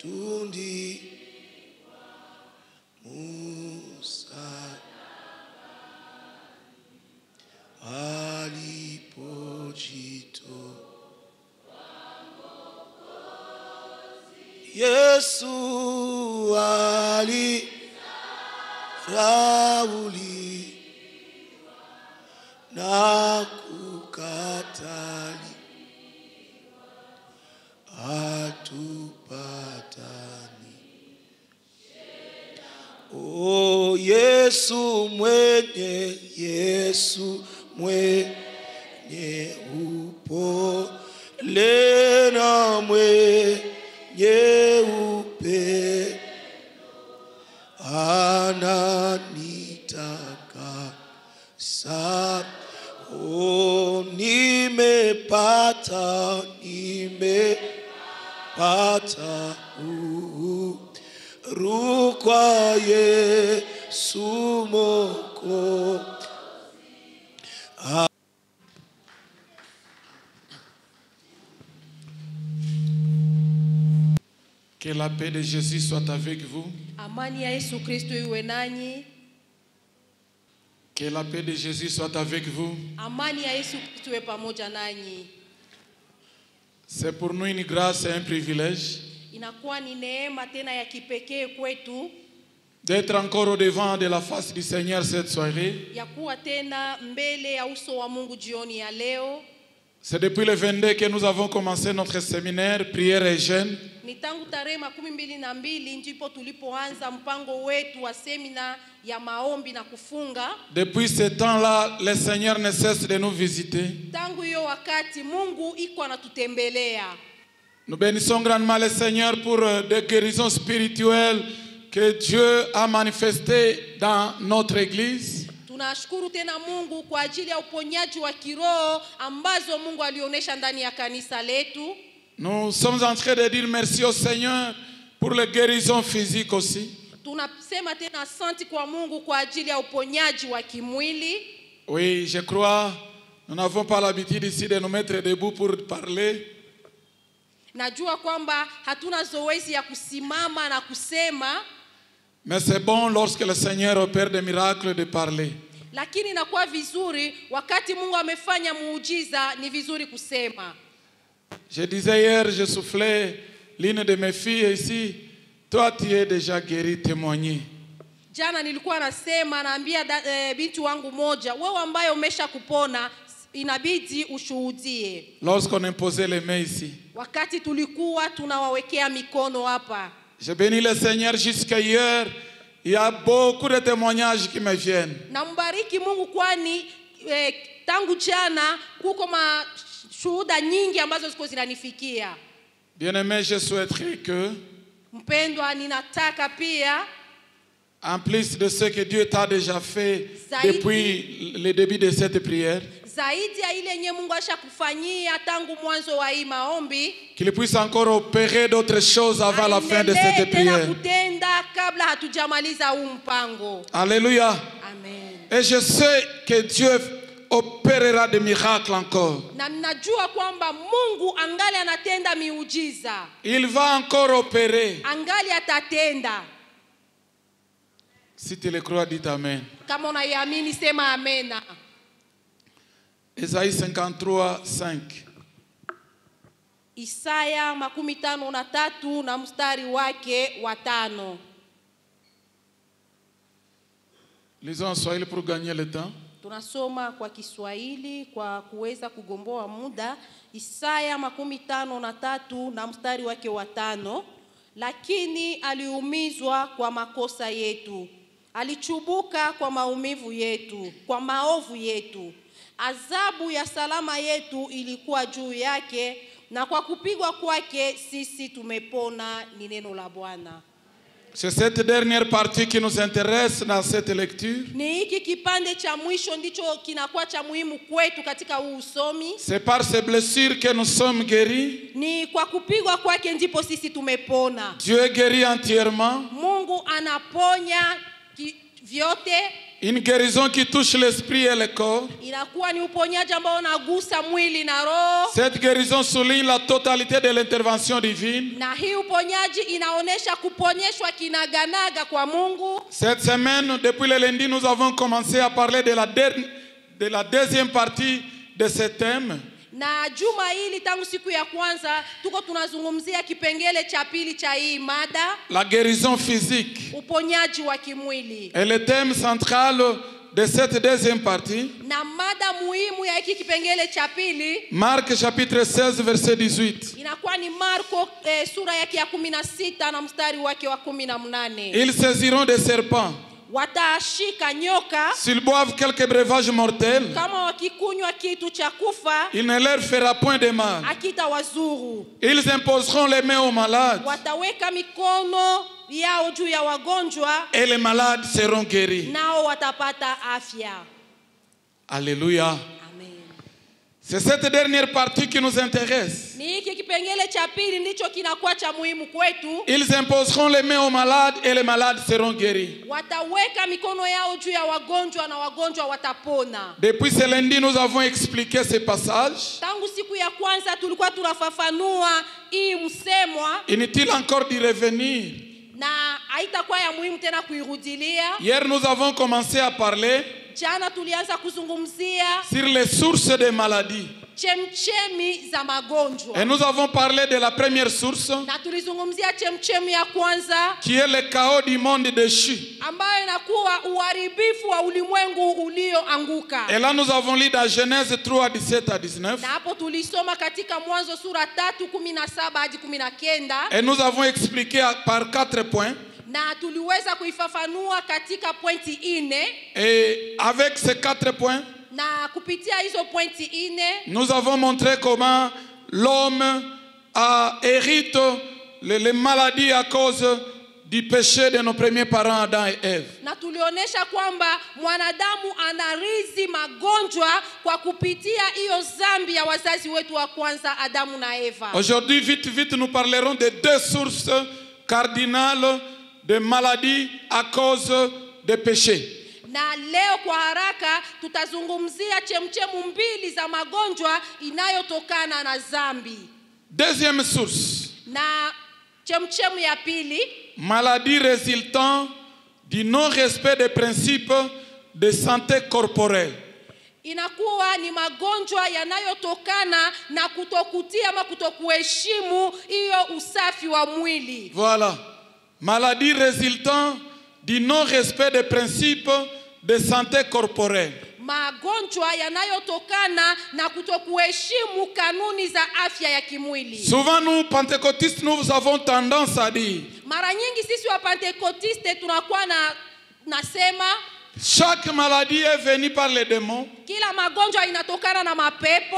tundi Musa alipojito Yesu alirauli na kukatali atupatani. Oh Yesu mwenye upole na mwenye upendo ananitakasa. Oh nimepata kwa Yesu Mwokozi. Que la paix de Jésus soit avec vous. Amani ya Yesu Kristo iwe nanyi. Que la paix de Jésus soit avec vous. Amani ya Yesu Kristo iwe pamoja nanyi. C'est pour nous une grâce et un privilège Inakuwa ni neema tena ya kipekee kwetu d'être encore au devant de la face du Seigneur cette soirée. ya kuwa tena mbele ya uso wa Mungu jioni ya leo. C'est depuis le 22 que nous avons commencé notre séminaire Prière et Jeûne. Ni tangu tarehe 22 ndipo tulipoanza mpango wetu wa semina ya maombi na kufunga. Depuis ce temps-là, le Seigneur ne cesse de nous visiter. Tangu hiyo wakati Mungu iko anatutembelea. Nous bénissons grandement le Seigneur pour des guérisons spirituelles que Dieu a manifestées dans notre église. Tunashukuru tena Mungu kwa ajili ya uponyaji wa kiroho ambazo Mungu alionyesha ndani ya kanisa letu. Nous sommes en train de dire merci au Seigneur pour les guérisons physiques aussi. Tunasema tena asante kwa Mungu kwa ajili ya uponyaji wa kimwili. Oui, je crois, nous n'avons pas l'habitude ici de nous mettre debout pour parler. Najua kwamba hatuna zoezi ya kusimama na kusema. Mais c'est bon lorsque le Seigneur opère des miracles de parler. Lakini inakuwa vizuri wakati Mungu amefanya muujiza, ni vizuri kusema. Je disais hier, je soufflais l'une de mes filles ici. Toi, tu es déjà guéri, témoigner. Jana nilikuwa nasema, naambia binti wangu moja, wewe ambaye umesha kupona inabidi ushuhudie. Lorsqu'on imposait les mains ici. Wakati tulikuwa tunawawekea mikono hapa. Je bénis le Seigneur jusqu'à hier. Il y a beaucoup de témoignages qui me viennent. Nambariki Mungu kwani tangu jana kuko mashuhuda nyingi ambazo ziko zinanifikia. Bien-aimé, je souhaiterais que, mpendwa, ninataka pia, en plus de ce que Dieu t'a déjà fait depuis le début de cette prière, zaidi ya ile yenye Mungu ashakufanyia tangu mwanzo wa hii maombi, qu'il puisse encore opérer d'autres choses avant la fin de cette prière. kutenda kabla hatujamaliza huu mpango. Alléluia. Amen. Et je sais que Dieu opérera des miracles encore. Na ninajua kwamba Mungu angali anatenda miujiza. Il va encore opérer. Angali atatenda. Si tu le crois, dis Amen. Kama unaiamini sema amena. Isaïe 53:5. Isaya 53 na mstari wake wa 5. Lisons en Swahili pour gagner le temps. Tunasoma kwa Kiswahili kwa kuweza kugomboa muda. Isaya 53 na mstari wake wa 5. Lakini aliumizwa kwa makosa yetu, alichubuka kwa maumivu yetu, kwa maovu yetu. Adhabu ya salama yetu ilikuwa juu yake, na kwa kupigwa kwake sisi tumepona. Ni neno la Bwana. C'est cette dernière partie qui nous intéresse dans cette lecture. Ni hiki kipande cha mwisho ndicho kinakuwa cha muhimu kwetu katika huu usomi. C'est par ces blessures que nous sommes guéris. Ni kwa kupigwa kwake ndipo sisi tumepona. Dieu guérit entièrement. Mungu anaponya vyote. Une guérison qui touche l'esprit et le corps. inakuwa ni uponyaji ambao unagusa mwili na roho. Cette guérison souligne la totalité de l'intervention divine. Na hii uponyaji inaonesha kuponyeshwa kinaganaga kwa Mungu. Cette semaine, depuis le lundi, nous avons commencé à parler de la deuxième partie de ce thème. Na juma hili tangu siku ya kwanza tuko tunazungumzia kipengele cha pili cha hii mada, La guérison physique. uponyaji wa kimwili. Et le thème central de cette deuxième partie, Na mada muhimu ya hiki kipengele cha pili Marc chapitre 16 verset 18. inakuwa ni Marko sura yake ya 16 na mstari wake wa 18. Ils saisiront des serpents. Watashika nyoka, S'ils boivent quelques breuvages mortels, kama wakikunywa kitu cha kufa il ne leur fera point de mal. akita wazuru. Ils imposeront les mains aux malades Wataweka mikono yao juu ya wagonjwa, et les malades seront guéris. nao watapata afya. Alléluia. Amen. C'est cette dernière partie qui nous intéresse. Ni hiki kipengele cha pili ndicho kinakuwa cha muhimu kwetu. Ils imposeront les mains aux malades et les malades seront guéris. Wataweka mikono yao juu ya wagonjwa na wagonjwa watapona. Depuis ce lundi, nous avons expliqué ce passage. Tangu siku ya kwanza tulikuwa tunafafanua hii msemwa, Inutile encore d'y revenir. na haitakuwa ya muhimu tena kuirudilia. Hier, nous avons commencé à parler Jana tulianza kuzungumzia sur les sources des maladies. chemchemi za magonjwa. Et nous avons parlé de la première source, Na tulizungumzia chemchemi ya kwanza qui est le chaos du monde déchu. ambayo inakuwa uharibifu wa ulimwengu ulioanguka. Et là, nous avons lu dans Genèse 3, 17 à 19. Na hapo tulisoma katika Mwanzo sura 3:17 hadi 19. Et nous avons expliqué par 4 points. Na tuliweza kuifafanua katika pointi 4. Et avec ces 4 points, Na kupitia hizo pointi 4 nous avons montré comment l'homme hérite les maladies à cause du péché de nos premiers parents Adam et Ève. na tulionyesha kwamba mwanadamu anarithi magonjwa kwa kupitia hiyo dhambi ya wazazi wetu wa kwanza Adamu na Eva. Aujourd'hui, vite, nous parlerons de 2 sources cardinales de maladies à cause des péchés. Na leo kwa haraka tutazungumzia chemchemu mbili za magonjwa inayotokana na dhambi. Deuxième source, Na chemchemu ya pili, maladie résultant du non-respect des principes de santé corporelle. inakuwa ni magonjwa yanayotokana na kutokutia ama kutokuheshimu hiyo usafi wa mwili. Voilà. Maladie résultant du non-respect des principes de santé corporelle. Magonjwa yanayotokana na kutokuheshimu kanuni za afya ya kimwili. Souvent, nous, pentecôtistes, nous avons tendance à dire Mara nyingi sisi wa Pentekotiste tunakuwa nasema chaque maladie est venue par les démons. kila magonjwa inatokana na mapepo.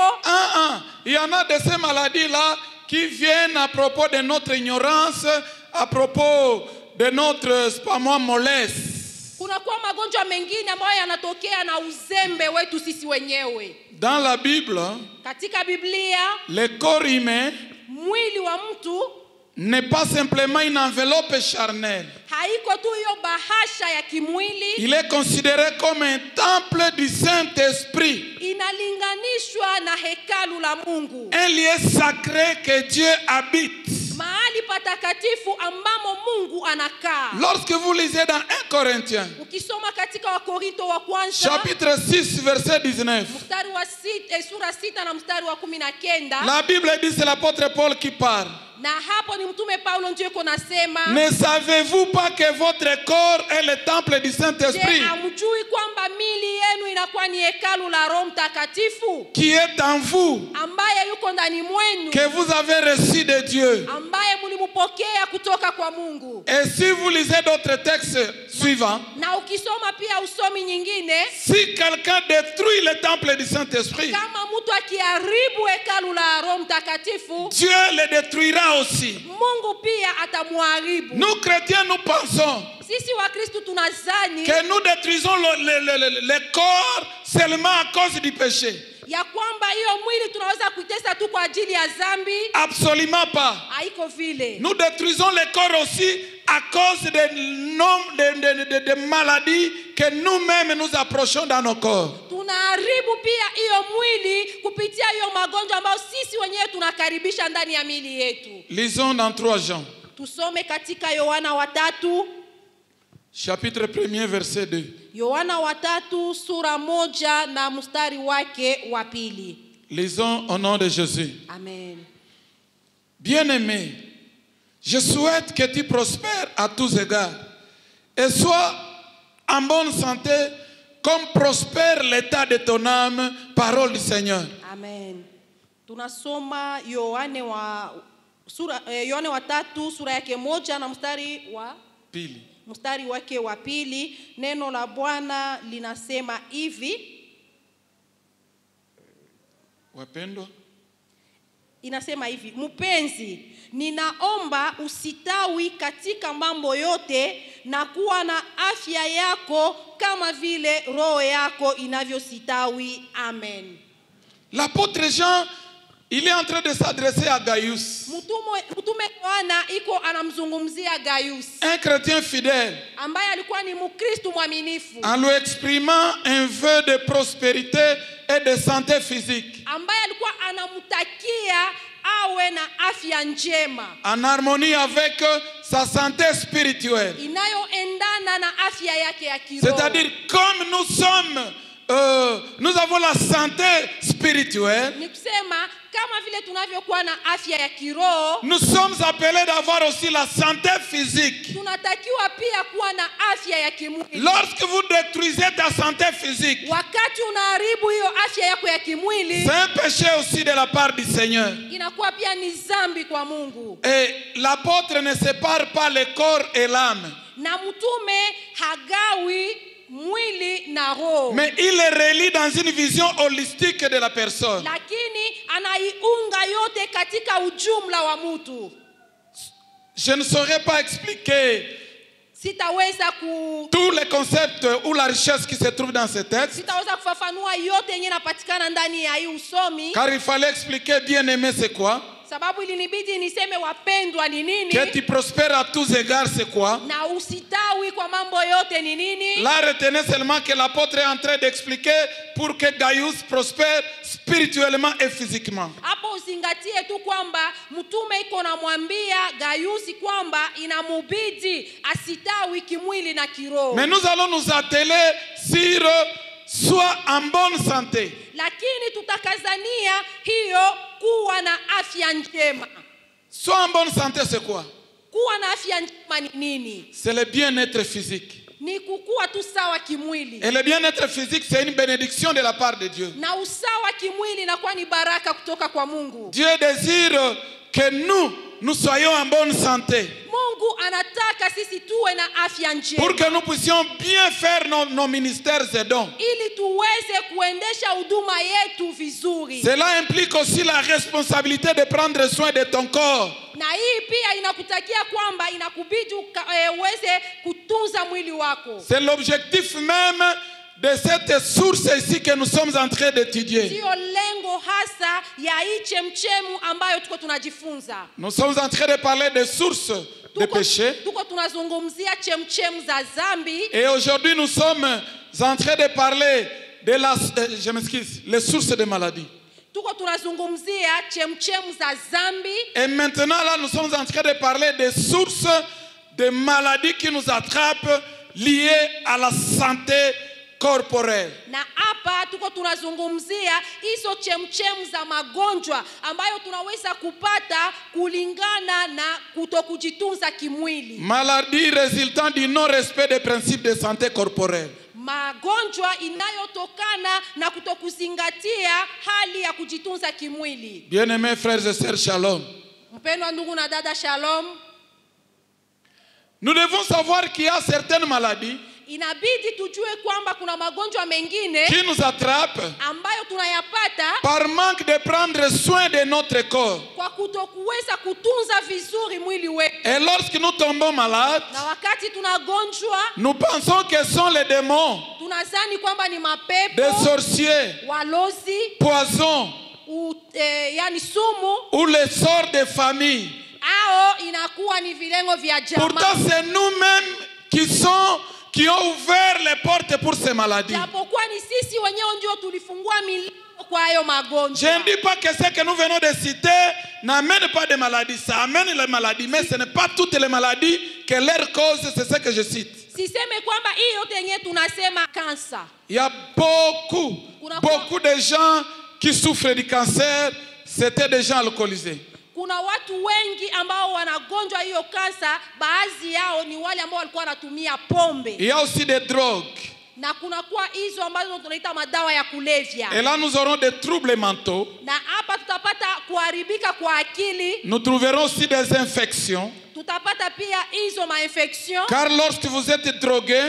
Il y en a de ces maladies-là qui viennent à propos de notre ignorance, à propos de notre mollesse. Kunakuwa magonjwa mengine ambayo yanatokea na uzembe wetu sisi wenyewe. Dans la Bible, Katika Biblia, le corps humain mwili wa mtu n'est pas simplement une enveloppe charnelle. haiko tu hiyo bahasha ya kimwili, Il est considéré comme un temple du Saint-Esprit. inalinganishwa na hekalu la Mungu. Un lieu sacré que Dieu habite. Mahali patakatifu ambamo Mungu anakaa. Lorsque vous lisez dans 1 Corinthiens, Ukisoma katika Wakorinto wa kwanza chapitre 6, verset 19, mstari wa sura 6 na mstari wa 19, la Bible dit, c'est l'apôtre Paul qui parle. na hapo ni mtume Paulo ndiye konasema, Ne savez-vous pas que votre corps est le temple du Saint-Esprit je hamjui kwamba mili yenu inakuwa ni hekalu la Roho Mtakatifu qui est en vous, ambaye yuko ndani mwenu, que vous avez reçu de Dieu? ambaye mlimpokea kutoka kwa Mungu. Et si vous lisez d'autres textes suivants, Na ukisoma pia usomi nyingine, si quelqu'un détruit le temple du Saint-Esprit, kama mtu akiharibu hekalu la Roho Mtakatifu, Dieu le détruira aussi. Mungu pia atamuharibu. Nous chrétiens, nous pensons Sisi wa Kristo tunazani que nous détruisons le corps seulement à cause du péché. ya kwamba hiyo mwili tunaweza kuitesa tu kwa ajili ya dhambi. Absolument pas. Haiko vile. Nous détruisons le corps aussi à cause de maladies que nous-mêmes nous approchons dans nos corps. Tunaharibu pia hiyo mwili kupitia hiyo magonjwa ambayo sisi wenyewe tunakaribisha ndani ya miili yetu. Lisons dans 3 Jean. Tusome katika Yohana 3, Chapitre 1er, verset 2. Yohana 3 sura 1 na mstari wake wa 2. Lisons au nom de Jésus. Amen. Bien-aimé, je souhaite que tu prospères à tous égards et sois en bonne santé comme prospère l'état de ton âme, parole du Seigneur. Amen. Tunasoma Yohane wa 3 sura yake 1 na mstari wake wa 2. Neno la Bwana linasema hivi. Wapendwa, inasema hivi: Mpenzi, ninaomba usitawi katika mambo yote na kuwa na afya yako kama vile roho yako inavyositawi. Amen. L'apôtre Jean, il est en train de s'adresser à Gaius, Mtume Yohana iko anamzungumzia Gaius, un chrétien fidèle, ambaye alikuwa ni Mkristo mwaminifu, en lui exprimant un vœu de prospérité et de santé physique, ambaye alikuwa anamtakia awe na afya njema, en harmonie avec sa santé spirituelle. inayoendana na afya yake ya kiroho. C'est-à-dire, comme nous avons la santé spirituelle, Ni kusema kama vile tunavyokuwa na afya ya kiroho, nous sommes appelés d'avoir aussi la santé physique. tunatakiwa pia kuwa na afya ya kimwili. Lorsque vous détruisez ta santé physique, Wakati unaharibu hiyo afya yako ya kimwili, c'est un péché aussi de la part du Seigneur. inakuwa pia ni dhambi kwa Mungu. Et l'apôtre ne sépare pas le corps et l'âme, Na mtume hagawi mwili na roho, mais il les relie dans une vision holistique de la personne. lakini anaiunga yote katika ujumla wa mtu. Je ne saurais pas expliquer Sitaweza tous les concepts ou la richesse qui se trouve dans ce texte, kufafanua yote yenye inapatikana ndani ya hii usomi, car il fallait expliquer bien-aimé c'est quoi, sababu ilinibidi niseme wapendwa ni nini, que tu prospères à tous égards c'est quoi. na usitawi kwa mambo yote ni nini. Là, retenez seulement que l'apôtre est en train d'expliquer pour que Gaius prospère spirituellement et physiquement. Hapo uzingatie tu kwamba mtume iko namwambia Gaiusi kwamba inamubidi asitawi kimwili na kiroho. Mais nous allons nous atteler sur soit en bonne santé. Lakini tutakazania hiyo kuwa na afya njema. Soit en bonne santé c'est quoi? Kuwa na afya njema ni nini? C'est le bien-être physique. Ni kukua tu sawa kimwili. Et le bien-être physique c'est une bénédiction de la part de Dieu. Na usawa kimwili inakuwa ni baraka kutoka kwa Mungu. Dieu désire que nous soyons en bonne santé, Mungu anataka sisi tuwe na afya njema, pour que nous puissions bien faire nos ministères et dons. ili tuweze kuendesha huduma yetu vizuri. Cela implique aussi la responsabilité de prendre soin de ton corps. Na hii pia inakutakia kwamba inakubidi uweze kutunza mwili wako. C'est l'objectif même de cette source ici que nous sommes en train d'étudier. Ndio lengo hasa ya hii chemchemu ambayo tuko tunajifunza. Nous sommes en train de parler des sources de péché. Tuko tunazungumzia chemchemu za dhambi. Et aujourd'hui nous sommes en train de parler de les sources de maladies. Tuko tunazungumzia chemchemu za dhambi. Et maintenant là nous sommes en train de parler des sources de maladies qui nous attrapent liées à la santé corporelle. Na hapa tuko tunazungumzia hizo chemchemu za magonjwa ambayo tunaweza kupata kulingana na kutokujitunza kimwili. Maladie résultant du non-respect des principes de santé corporelle. Magonjwa inayotokana na kutokuzingatia hali ya kujitunza kimwili. Bien-aimés frères et sœurs, shalom. Mpendwa ndugu na dada, shalom. Nous devons savoir qu'il y a certaines maladies Inabidi tujue kwamba kuna magonjwa mengine qui nous attrapent ambayo tunayapata par manque de prendre soin de notre corps. kwa kutokuweza kutunza vizuri mwili wetu. Et lorsque nous tombons malades, Na wakati tunagonjwa, nous pensons que ce sont les démons, tunazani kwamba ni mapepo, des sorciers, walozi, poisons yani sumu, ou les sorts de famille. au inakuwa ni vilengo vya jamaa. Pourtant, c'est nous-mêmes qui ont ouvert les portes pour ces maladies. japokuwa ni sisi wenyewe ndio tulifungua milango kwa hayo Je magonjwa. ne dis pas que ce que nous venons de citer n'amène pas de maladies. Ça amène les maladies, mais ce n'est pas toutes les maladies que leur cause, c'est ce que je cite. Siseme kwamba hii yote yenyewe tunasema kansa. Il y a beaucoup de gens qui souffrent du cancer, c'était des gens alcoolisés. Kuna watu wengi ambao wanagonjwa hiyo kansa, baadhi yao ni wale ambao walikuwa wanatumia pombe. Il y a aussi des drogues. Na kuna kuwa hizo ambazo tunaita madawa ya kulevya. Et là, nous aurons des troubles mentaux. Na hapa tutapata kuharibika kwa akili. Nous trouverons aussi des infections. Tutapata pia hizo ma-infection. Car lorsque vous êtes drogué,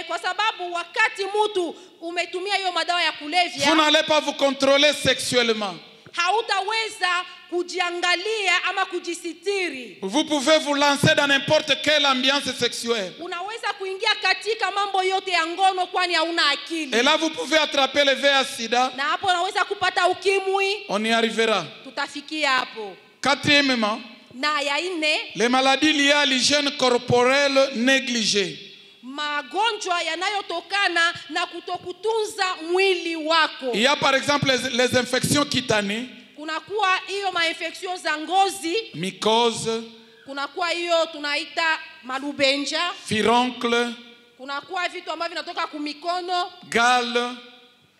Kwa sababu wakati mtu umetumia hiyo madawa ya kulevya, vous n'allez pas vous contrôler sexuellement. hautaweza kujiangalia ama kujisitiri. Vous pouvez vous lancer dans n'importe quelle ambiance sexuelle. Unaweza kuingia katika mambo yote ya ngono kwani hauna akili. Et là, vous pouvez attraper le VIH/SIDA. Na hapo unaweza kupata ukimwi. On y arrivera. Tutafikia hapo. Quatrièmement, Na ya nne, les maladies liées à l'hygiène corporelle négligée. magonjwa yanayotokana na kutokutunza mwili wako. Il y a par exemple les infections cutanées, Kunakuwa hiyo ma-infection za ngozi, mycose, kunakuwa hiyo tunaita malubenja, furoncle, kunakuwa vitu ambavyo vinatoka kumikono. gale,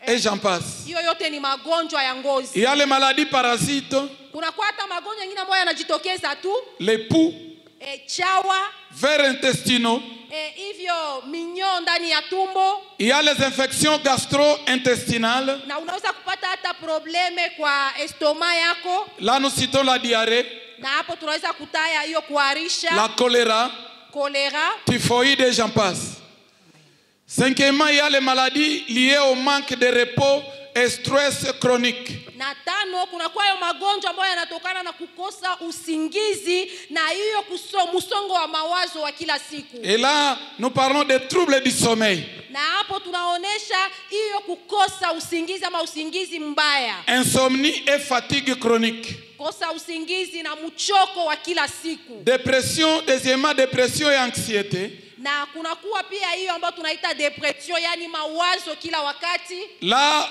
et j'en passe. Hiyo yote ni magonjwa ya ngozi. Il y a les maladies parasites, Kunakuwa hata magonjwa mengine ambayo yanajitokeza tu, les poux, chawa, vers intestinaux. hivyo minyoo ndani ya tumbo. Il y a les infections gastro-intestinales. Na unaweza kupata hata probleme kwa estoma yako. Là, nous citons la diarrhée, Na hapo tunaweza kutaya hiyo kuharisha, la choléra, kolera. typhoïde et j'en passe. Cinquièmement, il y a les maladies liées au manque de repos et stress chronique. Na tano, kunakuwa hayo magonjwa ambayo yanatokana na kukosa usingizi na hiyo msongo wa mawazo wa kila siku. Et là, nous parlons des troubles du sommeil. Na hapo tunaonesha hiyo kukosa usingizi ama usingizi mbaya. Insomnie et fatigue chronique. Kosa usingizi na mchoko wa kila siku. Dépression, deuxièmement, dépression et anxiété. Na kunakuwa pia hiyo ambayo tunaita depression, yani mawazo kila wakati. Là,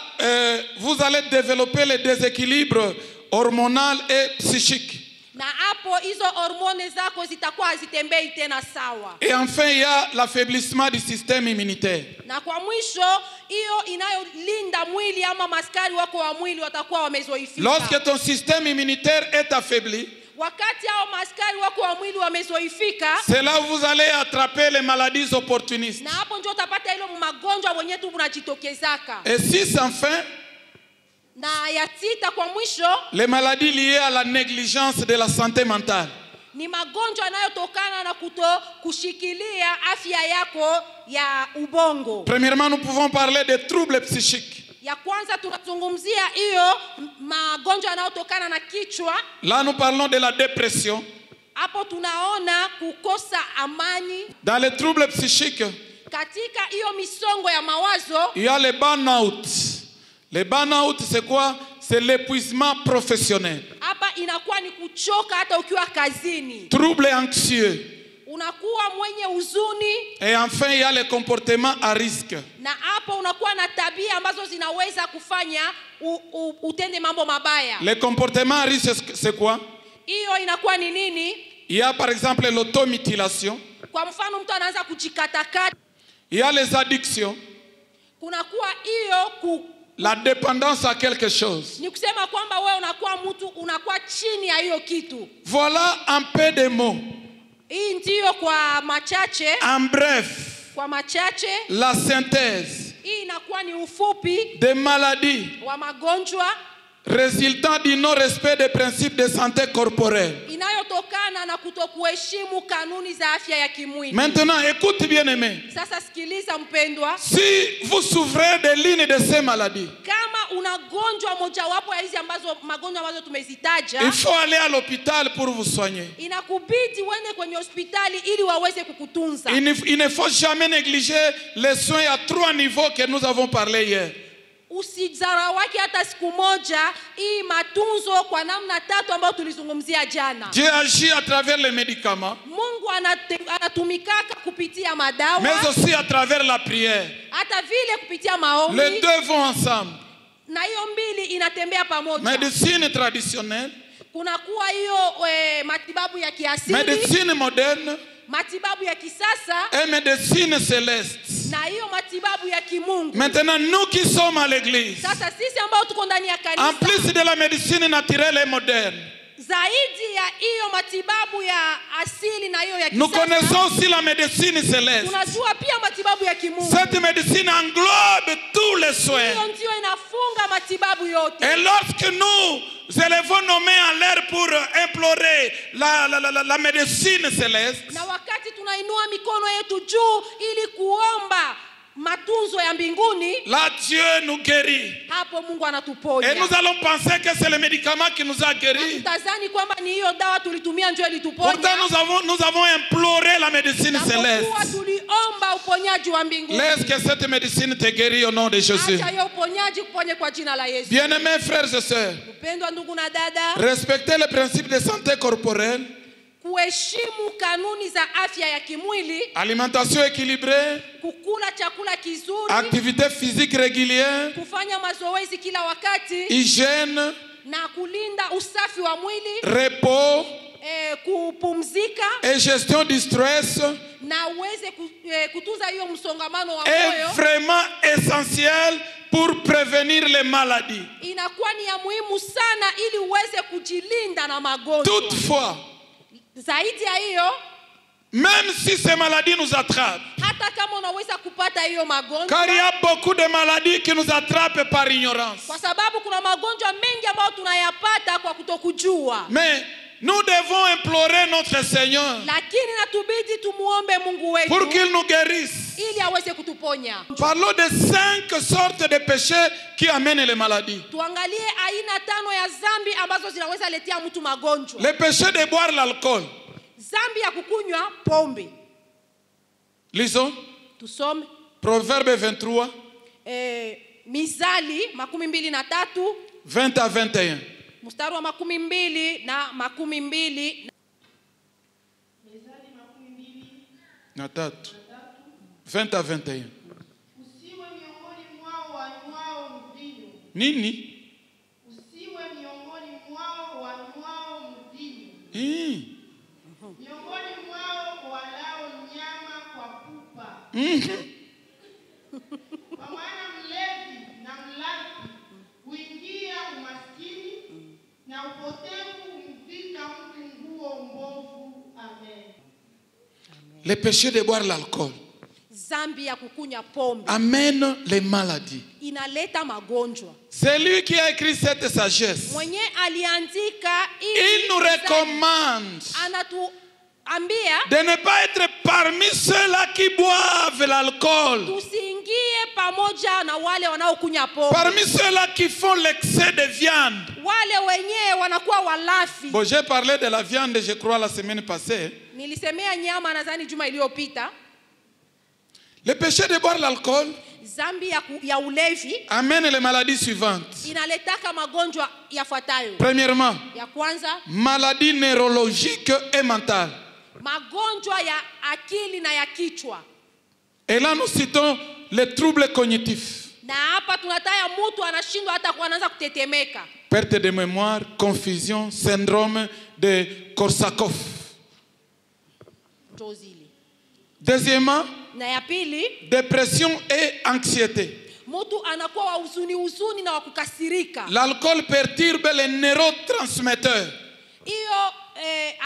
vous allez développer le déséquilibre hormonal et psychique. Na hapo hizo hormone zako zitakuwa hazitembei tena sawa. Et enfin, il y a l'affaiblissement du système immunitaire. Na kwa mwisho hiyo inayolinda mwili ama maskari wako wa mwili watakuwa wamezoifika. Lorsque ton système immunitaire est affaibli, wakati hao maskari wako wa mwili wamezoifika, c'est là où vous allez attraper les maladies opportunistes. na hapo ndio utapata ile magonjwa wenyewe tu unajitokezaka. Et six, enfin, na ya sita kwa mwisho, les maladies liées à la négligence de la santé mentale. ni magonjwa yanayotokana na kushikilia afya yako ya ubongo. Premièrement, nous pouvons parler des troubles psychiques. Ya kwanza tunazungumzia hiyo magonjwa yanayotokana na kichwa. Là, nous parlons de la dépression. Hapo tunaona kukosa amani. Dans les troubles psychiques, Katika hiyo misongo ya mawazo, il y a le burn-out. Le burn-out, c'est quoi? C'est l'épuisement professionnel. hapa inakuwa ni kuchoka hata ukiwa kazini. Troubles anxieux. Unakuwa mwenye huzuni. Et enfin, il y a les comportements à risque. Na hapo unakuwa na tabia ambazo zinaweza kufanya utende mambo mabaya. Les comportements à risque, c'est quoi? Hiyo inakuwa ni nini? Il y a par exemple l'automutilation. Kwa mfano mtu anaanza kujikatakata. Il y a les addictions. Kunakuwa hiyo la dépendance à quelque chose. Ni kusema kwamba wewe unakuwa mtu unakuwa chini ya hiyo kitu. Voilà un peu de mots. Hii ndio kwa machache. En bref, kwa machache, la synthèse hii inakuwa ni ufupi des maladies wa magonjwa résultant du non-respect des principes de santé corporelle. inayotokana na kutokuheshimu kanuni za afya ya kimwili. Maintenant, écoute bien aimé. Sasa sikiliza mpendwa. Si vous souffrez de l'une de ces maladies, kama unagonjwa mojawapo ya hizi magonjwa ambazo tumezitaja, il faut aller à l'hôpital pour vous soigner. Inakubidi uende kwenye hospitali ili waweze kukutunza. Il ne faut jamais négliger les soins à 3 niveaux que nous avons parlé hier. Usizarawaki hata siku moja hii matunzo kwa namna tatu ambayo tulizungumzia jana. Dieu agit à travers les médicaments, Mungu anatumikaka kupitia madawa, mais aussi à travers la prière. hata vile kupitia maombi. Les deux vont ensemble. Na hiyo mbili inatembea pamoja. Médecine traditionnelle, Kuna kuwa hiyo matibabu ya kiasili, médecine moderne matibabu ya kisasa, et médecine céleste. na hiyo matibabu ya kimungu. Maintenant, nous qui sommes à l'église, Sasa sisi ambao tuko ndani ya en kanisa, plus de la médecine naturelle et moderne, zaidi ya hiyo matibabu ya asili na hiyo ya nous kisasa, connaissons aussi la médecine céleste. tunajua pia matibabu ya kimungu. Cette médecine englobe tous les soins. Hiyo ndio inafunga matibabu yote. Et lorsque nous élevons nos mains en l'air pour implorer la médecine céleste, Na wakati tunainua mikono yetu juu ili kuomba matunzo ya mbinguni, là Dieu nous guérit. hapo Mungu Et anatuponya. nous allons penser que c'est le médicament qui nous a guéris. Tutazani kwamba ni hiyo dawa tulitumia ndio ilituponya. Pourtant, nous avons imploré la médecine Kwa céleste. tuliomba uponyaji wa mbinguni. Laisse que cette médecine te guérit au nom de Jésus. Acha hiyo uponyaji kuponye kwa jina la Yesu. Bien-aimés frères et sœurs, Mpendwa ndugu na dada, respectez les principes de santé corporelle, kuheshimu kanuni za afya ya kimwili, alimentation équilibrée, kukula chakula kizuri, activité physique régulière, kufanya mazoezi kila wakati, hygiène, na kulinda usafi wa mwili, repos kupumzika, et gestion du stress na uweze kutunza hiyo msongamano wa est moyo. vraiment essentiel pour prévenir les maladies. Inakuwa ni ya muhimu sana ili uweze kujilinda na magonjwa. Toutefois, Zaidi ya hiyo, même si ces maladies nous attrapent, hata kama unaweza kupata hiyo magonjwa, car il y a beaucoup de maladies qui nous attrapent par ignorance, kwa sababu kuna magonjwa mengi ambayo tunayapata kwa kutokujua. mais nous devons implorer notre Seigneur Lakini natubidi tumuombe Mungu wetu pour qu'il nous guérisse. ili aweze kutuponya. Parlons de 5 sortes de péchés qui amènent les maladies. Tuangalie aina 5 ya zambi ambazo zinaweza letea mtu magonjwa. Le péché de boire l'alcool. Zambi ya kukunywa pombe. Lisons Tusome Proverbe 23, Mizali 23 20 à 21. mstari wa 22 na 22. Na tatu. 20 à 21. Usiwe miongoni mwao wanywao mvinyo. Nini? Usiwe miongoni mwao wanywao mvinyo. Miongoni mwao walao nyama kwa pupa. Kwa maana mlevi na mlafi huingia umaskini, na upotevu humvika mtu nguo mbovu. Amen. Le péché de boire l'alcool Zambi ya kukunywa pombe amène les maladies. inaleta magonjwa. C'est lui qui a écrit cette sagesse. Mwenye aliandika Il nous recommande anatuambia de ne pas être parmi ceux-là qui boivent l'alcool, tusiingie pamoja na wale wanaokunywa pombe, parmi ceux-là qui font l'excès de viande. wale wenyewe wanakuwa walafi. Bon, j'ai parlé de la viande, je crois, la semaine passée. Nilisemea nyama nadhani juma iliyopita. Le péché de boire l'alcool Zambi ya ulevi amène les maladies suivantes. inaletaka magonjwa yafuatayo. Premièrement, Ya kwanza, maladie neurologique et mentale. magonjwa ya akili na ya kichwa. Et là, nous citons les troubles cognitifs. Na hapa tunataya mtu anashindwa hata kuanza kutetemeka. Perte de mémoire, confusion, syndrome de Korsakoff. Deuxièmement, Na ya pili, dépression et anxiété. mtu anakuwa wa huzuni na wa kukasirika. L'alcool perturbe les neurotransmetteurs. Hiyo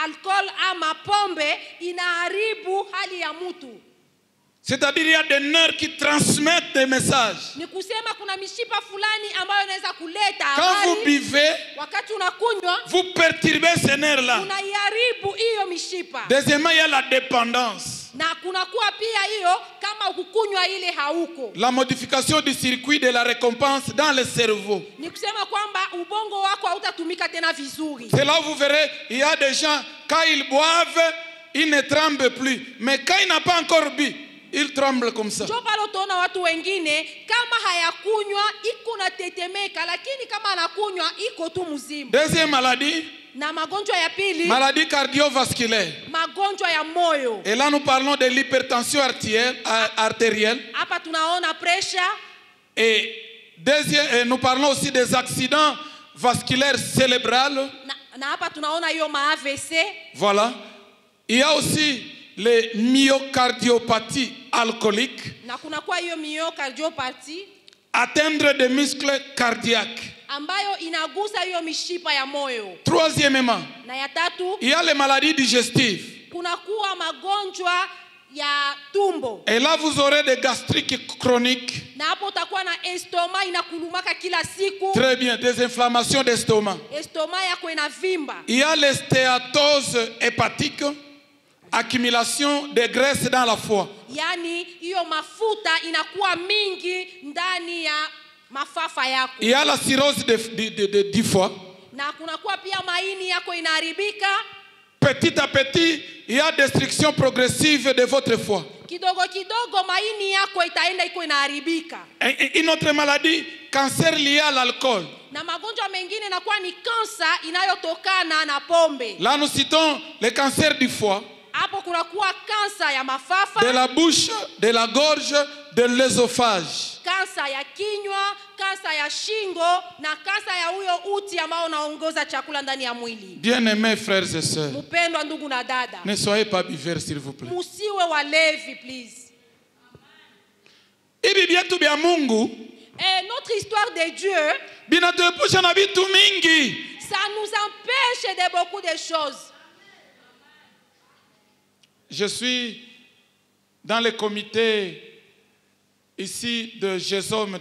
alcohol ama pombe inaharibu hali ya mtu. C'est-à-dire il y a des nerfs qui transmettent des messages. Ni kusema kuna mishipa fulani ambayo inaweza kuleta Quand vous habari. buvez, Wakati unakunywa, vous perturbez ces nerfs-là. unaiharibu hiyo mishipa. Deuxièmement, il y a la dépendance. Na kunakuwa pia hiyo kama ukukunywa ile hauko. La modification du circuit de la récompense dans le cerveau. Ni kusema kwamba ubongo wako hautatumika tena vizuri. C'est là où vous verrez, il y a des gens, quand ils boivent, ils ne tremblent plus. Mais quand ils n'ont pas encore bu, il tremble comme ça. Njo pale utaona watu wengine kama hayakunywa iko na tetemeka, lakini kama anakunywa iko tu mzima. Deuxième maladie, Na magonjwa ya pili, maladie cardiovasculaire. magonjwa ya moyo. Et là nous parlons de l'hypertension artérielle. Hapa tunaona pressure. Et nous parlons aussi des accidents vasculaires cérébraux. Na hapa tunaona hiyo ma-AVC. Voilà. Il y a aussi les myocardiopathie alcoolique. Na kuna kwa hiyo myocardiopathie Atteindre des muscles cardiaques. ambayo inagusa hiyo mishipa ya moyo. Troisièmement, Na ya tatu, il y a les maladies digestives. kuna kuwa magonjwa ya tumbo. Et là, vous aurez des gastriques chroniques. Na hapo utakuwa na estoma inakulumaka kila siku. Très bien, des inflammations d'estomac. Estoma yako inavimba. Il y a les stéatoses hépatiques, accumulation de graisse dans la foie. Yani hiyo mafuta inakuwa mingi ndani ya mafafa yako. Il y a la cirrhose du foie. Na kunakuwa pia maini yako inaharibika. Petit à petit, il y a destruction progressive de votre foie. Kidogo kidogo maini yako itaenda iko inaharibika. Une autre maladie, cancer lié à l'alcool. Na magonjwa mengine inakuwa ni kansa inayotokana na pombe. Là, nous citons le cancer du foie, Hapo kunakuwa kansa ya mafafa, de la bouche, de la gorge, de l'œsophage. kansa ya kinywa, kansa ya shingo na kansa ya huyo uti ambao unaongoza chakula ndani ya mwili. Bien-aimés frères et sœurs, Mpendwa ndugu na dada, ne soyez pas buveurs s'il vous plaît. musiwe walevi please. Hivi vyetu vya Mungu Et notre histoire de Dieu, vinatuepusha na vitu mingi. ça nous empêche de beaucoup de choses. Je suis dans le comité ici de GESOM,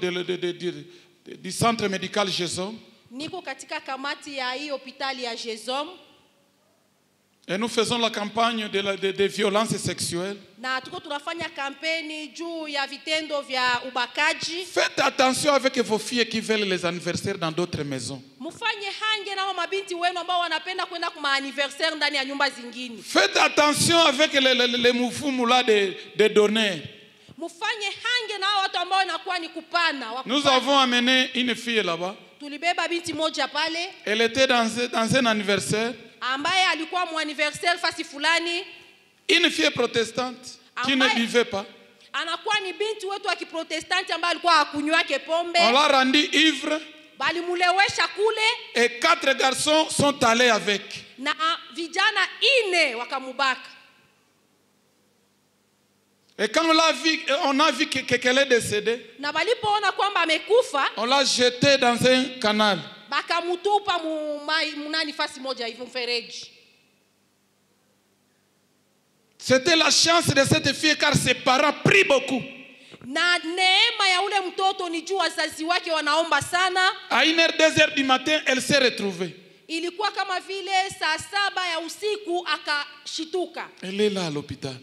du centre médical GESOM. Niko katika kamati ya hii hospitali ya GESOM. Et nous faisons la campagne de violences sexuelles. Na tuko tunafanya kampeni juu ya vitendo vya ubakaji. Faites attention avec vos filles qui veulent les anniversaires dans d'autres maisons. Mufanye hange na mabinti wenu ambao wanapenda kwenda kwa anniversaire ndani ya nyumba zingine. Faites attention avec les mouvements là de donneurs. Mufanye hange na watu ambao wanakuwa ni kupana. Nous avons amené une fille là-bas. Tulibeba binti moja pale. Elle était dans un anniversaire. Ambaye alikuwa mu anniversaire fasi fulani. Une fille protestante qui ne buvait pas. Anakuwa ni binti wetu wa kiprotestanti ambaye alikuwa hakunywake pombe. On l'a rendu ivre. Balimulewesha kule. Et 4 garçons sont allés avec. Na vijana 4 wakamubaka. Et quand on a vu qu'elle est décédée, Na balipoona kwamba amekufa, on l'a jetée dans un canal. bakamutupa munani fasi moja hivi mfereji. C'était la chance de cette fille car ses parents prient beaucoup. Na neema ya ule mtoto ni juu wazazi wake wanaomba sana. À 1h, 2h du matin, elle s'est retrouvée. Ilikuwa kama vile saa 7 ya usiku akashituka. Elle est là à l'hôpital.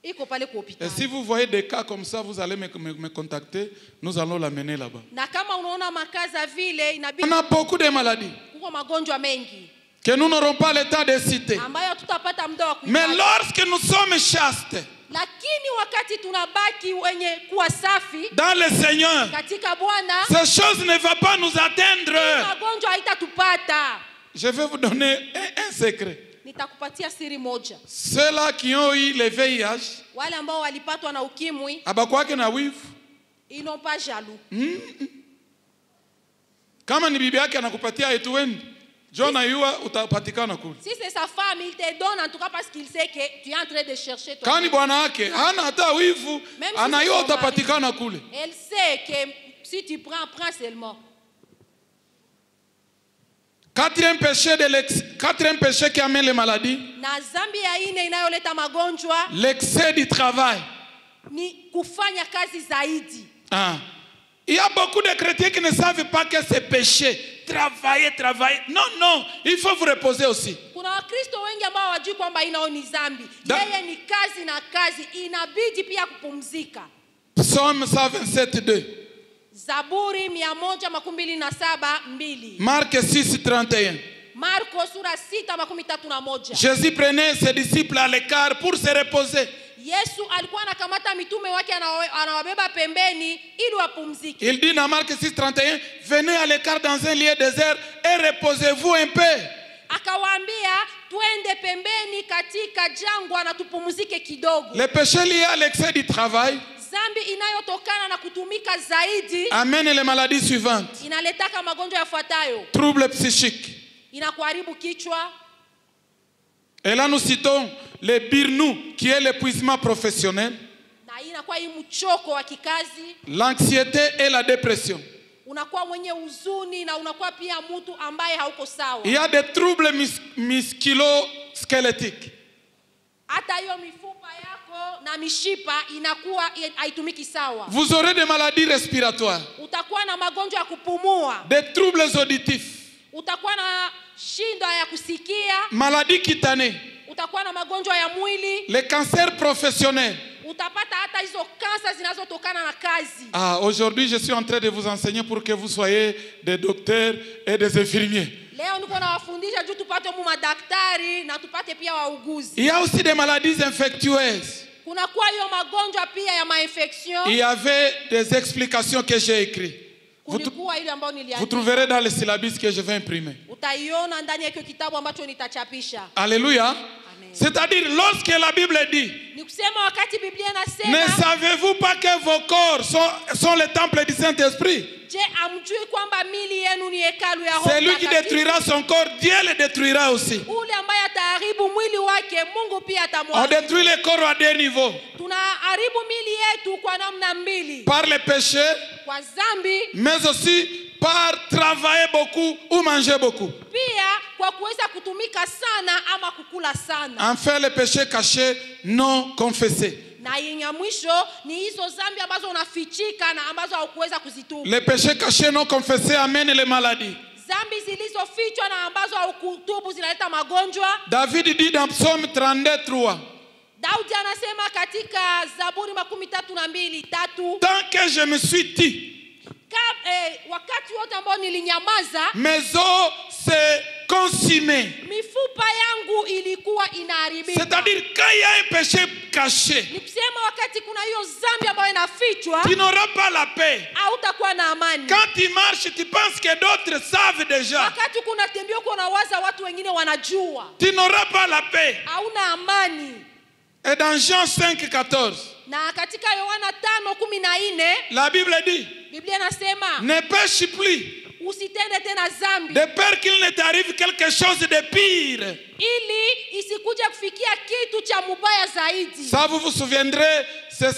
Iko pale kwa Et hospitali. si vous voyez des cas comme ça, vous allez me contacter. Nous allons l'amener là-bas. Na kama unaona makaza vile On inabidi a beaucoup de maladies kuko magonjwa mengi que nous n'aurons pas le temps de citer. ambayo tutapata muda wa Mais kuitaja. lorsque nous sommes chastes Lakini wakati tunabaki wenye kuwa safi dans le Seigneur, katika Bwana, ces choses ne vont pas nous atteindre. magonjwa haitatupata. Je vais vous donner un secret. Nitakupatia siri moja. Ceux-là qui ont eu le VIH, Wale ambao walipatwa na ukimwi, abakwake na wivu. ils n'ont pas jaloux. Kama ni bibi yake anakupatia etu wendi, John ayua utapatikana kule. Si c'est sa femme, il te donne en tout cas parce qu'il sait que tu es en train de chercher toi. Kani bwana yake hana hata wivu, Même si anayua c'est son utapatikana kule. Elle sait que si tu prends seulement. Quatrième péché qui amène les maladies, Na zambi ya ine inayoleta magonjwa l'excès du travail. ni kufanya kazi zaidi. Ah. Il y a beaucoup de chrétiens qui ne savent pas que c'est péché. Travailler. Non, il faut vous reposer aussi. Kuna Wakristo wengi ambao hawajui kwamba inao ni zambi. Yeye ni kazi na kazi, inabidi pia kupumzika. Psaume 127:2. Zaburi 127:2. Marc 6:31. Marko sura 6:31. Jésus prenait ses disciples à l'écart pour se reposer. Yesu alikuwa anakamata mitume wake anawabeba pembeni ili wapumzike. Il dit dans Marc 6:31, venez à l'écart dans un lieu désert et reposez-vous un peu. Akawaambia twende pembeni katika jangwa na tupumzike kidogo. Le péché lié à l'excès du travail Zambi inayotokana na kutumika zaidi amène les maladies suivantes. inaletaka magonjwa yafuatayo. Troubles psychiques. Inakuharibu kichwa. Et là nous citons le burn-out qui est l'épuisement professionnel, Na inakuwa hii mchoko wa kikazi. l'anxiété et la dépression. Unakuwa mwenye huzuni na unakuwa pia mtu ambaye hauko sawa. Il y a des troubles musculo-squelettiques. Hata hiyo mifupa yako na mishipa inakuwa haitumiki sawa. Vous aurez des maladies respiratoires, Utakuwa na magonjwa ya kupumua. des troubles auditifs, Utakuwa na shida ya kusikia. maladies cutanées, Utakuwa na magonjwa ya mwili. les cancers professionnels. Utapata hata hizo kansa zinazotokana na kazi. Ah, aujourd'hui, je suis en train de vous enseigner pour que vous soyez des docteurs et des infirmiers. Leo niko nawafundisha juu tupate madaktari na tupate pia wauguzi. Il y a aussi des maladies infectieuses. Kuna kwa hiyo magonjwa pia ya ma-infection. Il y avait des explications que j'ai écrites. Kulikuwa ile ambayo Vous niliandika. trouverez dans le syllabus que je vais imprimer. Utaiona ndani ya hiyo kitabu ambacho nitachapisha. Alléluia. C'est-à-dire, lorsque la Bible dit, Ni kusema wakati Biblia ne inasema, savez-vous pas que vos corps sont le temple du Saint-Esprit? je, amjui kwamba mili yenu ni hekalu ya Roho Celui qui Mtakatifu? détruira son corps, Dieu le détruira aussi. Ule ambaye ataharibu mwili wake, Mungu pia On atamharibu. détruit le corps à deux niveaux. Tunaharibu mili yetu kwa namna mbili. Par le péché, Kwa zambi, mais aussi par travailler beaucoup ou manger beaucoup. pia kwa kuweza kutumika sana ama kukula sana. Enfin, le péché caché non confessé. Na yenye mwisho ni hizo zambi ambazo unafichika na ambazo haukuweza kuzitubu. Le péché caché non confessé amène les maladies. Zambi zilizofichwa na ambazo haukutubu zinaleta magonjwa. David dit dans Psaume 32:3, Daudi anasema katika Zaburi 32:3, tant que je me suis tu, wakati wote ambao nilinyamaza, mes os se consumaient. mifupa yangu ilikuwa inaharibika. C'est-à-dire, quand il y a un péché caché, Ni kusema wakati kuna hiyo zambi ambayo inafichwa, tu n'auras pas la paix. hautakuwa na amani. Quand tu marches, tu penses que d'autres savent déjà. Wakati kuna tembea uko unawaza watu wengine wanajua, Tu n'auras pas la paix. hauna amani. Et dans Jean 5:14, Na katika Yohana 5:14 la Bible dit, Biblia inasema ne pêche plus, usitende tena zambi, de peur qu'il ne t'arrive quelque chose de pire. ili isikuje kufikia kitu cha mubaya zaidi. Ça, vous vous souviendrez, c'est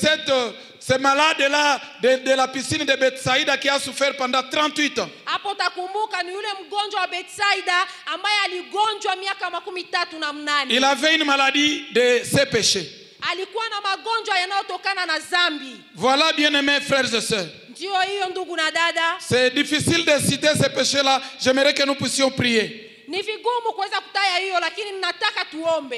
ce malade-là de la piscine de Bethsaïda qui a souffert pendant 38 ans. Hapo utakumbuka ni yule mgonjwa wa Bethsaida ambaye aligonjwa miaka 38. Il avait une maladie de ses péchés. Alikuwa na magonjwa yanayotokana na zambi. Voilà, bien-aimés frères et sœurs. Ndio hiyo ndugu na dada. C'est difficile de citer ces péchés-là. J'aimerais que nous puissions prier. Ni vigumu kuweza kutaya hiyo, lakini ninataka tuombe.